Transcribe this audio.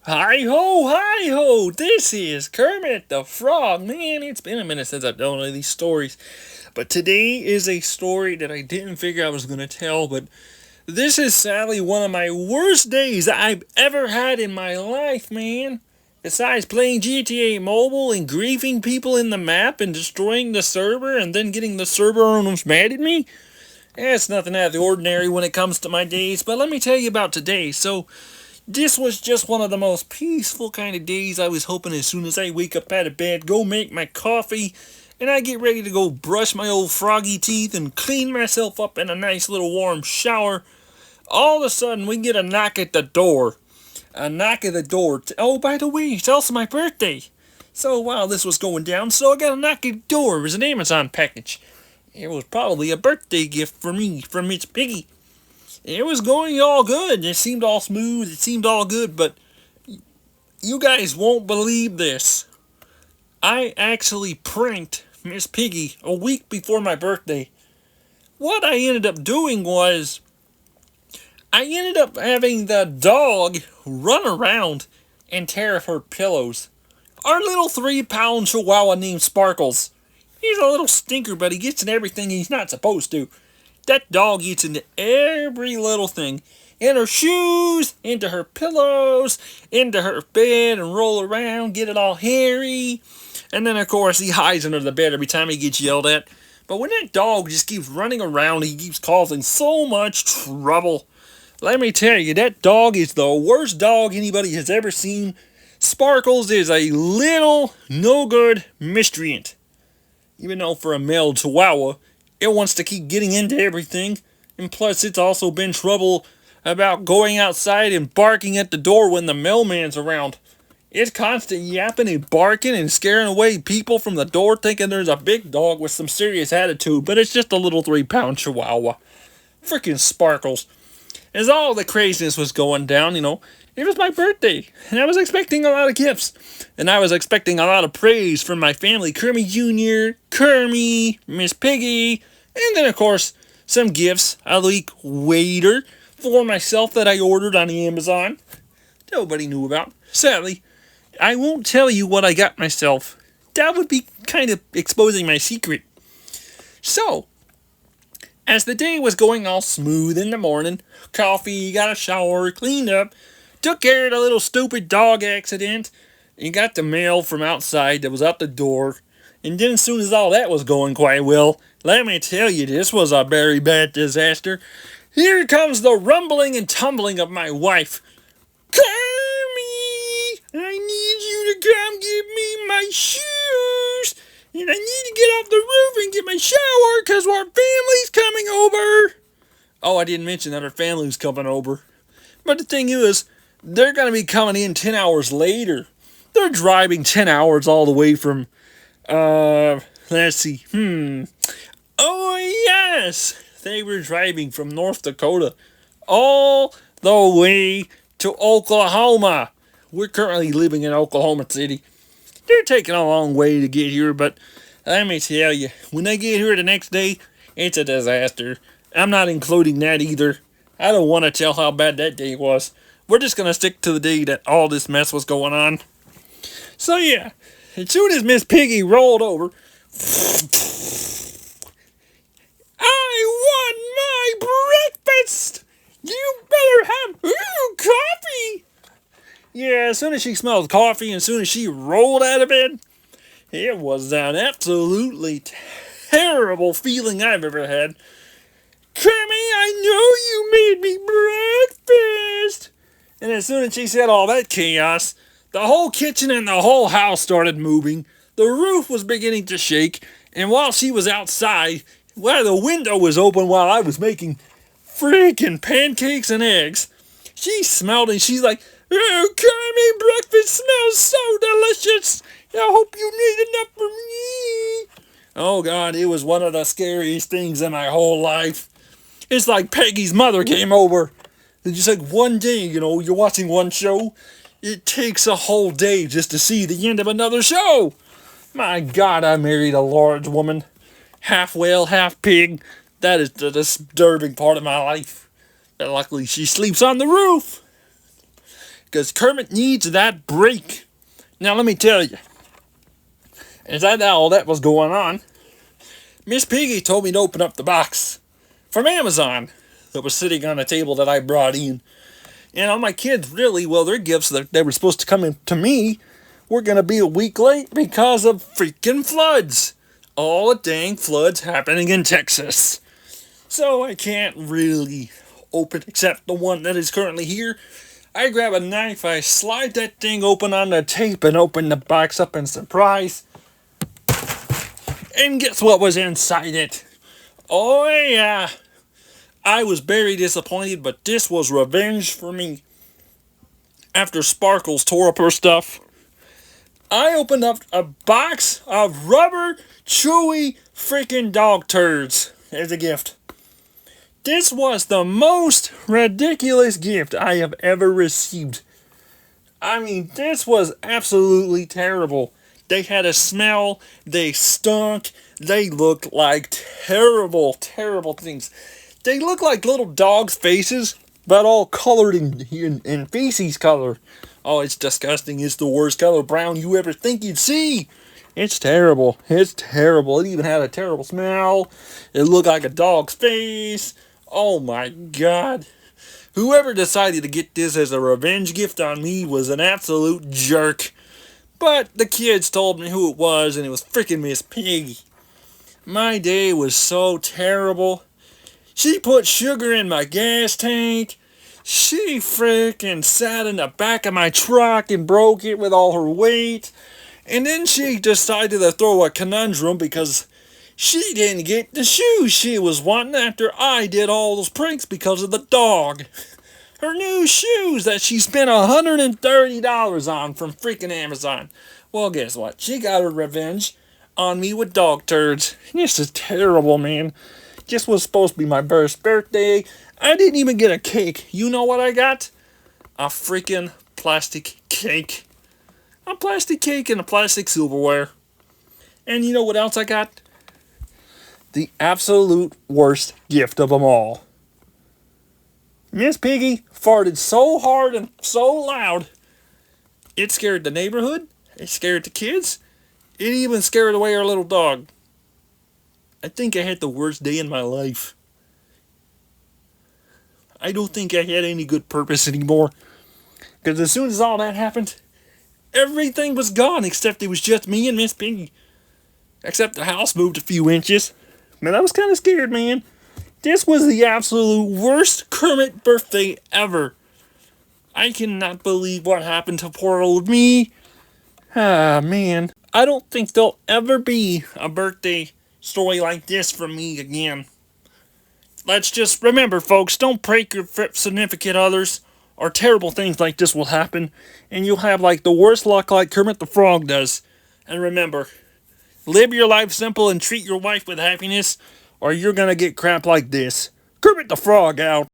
Hi ho, this is Kermit the Frog. Man, it's been a minute since I've done one of these stories. But today is a story that I didn't figure I was going to tell, but this is sadly one of my worst days I've ever had in my life, man. Besides playing GTA Mobile and griefing people in the map and destroying the server and then getting the server owners mad at me, it's nothing out of the ordinary when it comes to my days, but let me tell you about today. This was just one of the most peaceful kind of days. I was hoping as soon as I wake up out of bed, go make my coffee, and I get ready to go brush my old froggy teeth and clean myself up in a nice little warm shower. All of a sudden, we get a knock at the door. A knock at the door. Oh, by the way, it's also my birthday. So while this was going down, I got a knock at the door. It was an Amazon package. It was probably a birthday gift for me from Miss Piggy. It was going all good. It seemed all smooth. It seemed all good, but you guys won't believe this. I actually pranked Miss Piggy a week before my birthday. What I ended up doing was I ended up having the dog run around and tear her pillows. Our little 3-pound chihuahua named Sparkles. He's a little stinker, but he gets in everything he's not supposed to. That dog gets into every little thing. In her shoes, into her pillows, into her bed, and roll around, get it all hairy. And then, of course, he hides under the bed every time he gets yelled at. But when that dog just keeps running around, he keeps causing so much trouble. Let me tell you, that dog is the worst dog anybody has ever seen. Sparkles is a little no-good miscreant. Even though for a male chihuahua, it wants to keep getting into everything, and plus it's also been trouble about going outside and barking at the door when the mailman's around. It's constant yapping and barking and scaring away people from the door thinking there's a big dog with some serious attitude, but it's just a little 3-pound chihuahua. Freaking Sparkles. As all the craziness was going down, it was my birthday, and I was expecting a lot of gifts. And I was expecting a lot of praise from my family, Kermit Jr., Kermit, Miss Piggy, and then, of course, some gifts, a week waiter for myself that I ordered on Amazon. Nobody knew about. Sadly, I won't tell you what I got myself. That would be kind of exposing my secret. So, as the day was going all smooth in the morning, coffee, got a shower, cleaned up, took care of the little stupid dog accident, and got the mail from outside that was out the door. And then as soon as all that was going quite well, let me tell you, this was a very bad disaster. Here comes the rumbling and tumbling of my wife. Kermit, I need you to come give me my shoes. And I need to get off the roof and get my shower because our family's coming over. Oh, I didn't mention that our family was coming over. But the thing is, they're going to be coming in 10 hours later. They're driving 10 hours all the way from, let's see, Oh, yes! They were driving from North Dakota all the way to Oklahoma. We're currently living in Oklahoma City. They're taking a long way to get here, but let me tell you, when they get here the next day, it's a disaster. I'm not including that either. I don't want to tell how bad that day was. We're just going to stick to the day that all this mess was going on. So yeah, as soon as Miss Piggy rolled over, I want my breakfast! You better have coffee! Yeah, as soon as she smelled coffee and as soon as she rolled out of bed, it was an absolutely terrible feeling I've ever had. Kermit, I know you made me breakfast! And as soon as she said all that chaos, the whole kitchen and the whole house started moving. The roof was beginning to shake, and while she was outside, the window was open while I was making freaking pancakes and eggs. She smelled and she's like, "Oh, Kermit, breakfast smells so delicious. I hope you made enough for me." Oh God, it was one of the scariest things in my whole life. It's like Peggy's mother came over. It's just like one day, you're watching one show. It takes a whole day just to see the end of another show. My God, I married a large woman. Half whale, half pig. That is the disturbing part of my life. But luckily, she sleeps on the roof. because Kermit needs that break. Now, let me tell you, as all that was going on, Miss Piggy told me to open up the box from Amazon that was sitting on a table that I brought in. And all my kids, really, well, their gifts that they were supposed to come in to me were going to be a week late because of freaking floods. All the dang floods happening in Texas. So I can't really open except the one that is currently here. I grab a knife, I slide that thing open on the tape and open the box up in surprise. And guess what was inside it? Oh yeah. I was very disappointed, but this was revenge for me. After Sparkles tore up her stuff, I opened up a box of rubber, chewy, freaking dog turds as a gift. This was the most ridiculous gift I have ever received. I mean, this was absolutely terrible. They had a smell, they stunk, they looked like terrible, terrible things. They look like little dogs' faces, but all colored in feces color. Oh, it's disgusting. It's the worst color brown you ever think you'd see. It's terrible. It's terrible. It even had a terrible smell. It looked like a dog's face. Oh my God. Whoever decided to get this as a revenge gift on me was an absolute jerk. But the kids told me who it was, and it was freaking Miss Piggy. My day was so terrible. She put sugar in my gas tank. She freaking sat in the back of my truck and broke it with all her weight. And then she decided to throw a conundrum because she didn't get the shoes she was wanting after I did all those pranks because of the dog. Her new shoes that she spent $130 on from freaking Amazon. Well, guess what? She got her revenge on me with dog turds. This is terrible, man. This was supposed to be my birthday. I didn't even get a cake. You know what I got? A freaking plastic cake. A plastic cake and a plastic silverware. And you know what else I got? The absolute worst gift of them all. Miss Piggy farted so hard and so loud, it scared the neighborhood, it scared the kids, it even scared away our little dog. I think I had the worst day in my life. I don't think I had any good purpose anymore. Because as soon as all that happened, everything was gone except it was just me and Miss Piggy. Except the house moved a few inches. Man, I was kind of scared, man. This was the absolute worst Kermit birthday ever. I cannot believe what happened to poor old me. Ah, man. I don't think there'll ever be a birthday story like this from me again. Let's just remember, folks, don't prank your significant others, or terrible things like this will happen, and you'll have like the worst luck like Kermit the Frog does. And remember, live your life simple and treat your wife with happiness, or you're gonna get crap like this. Kermit the Frog out.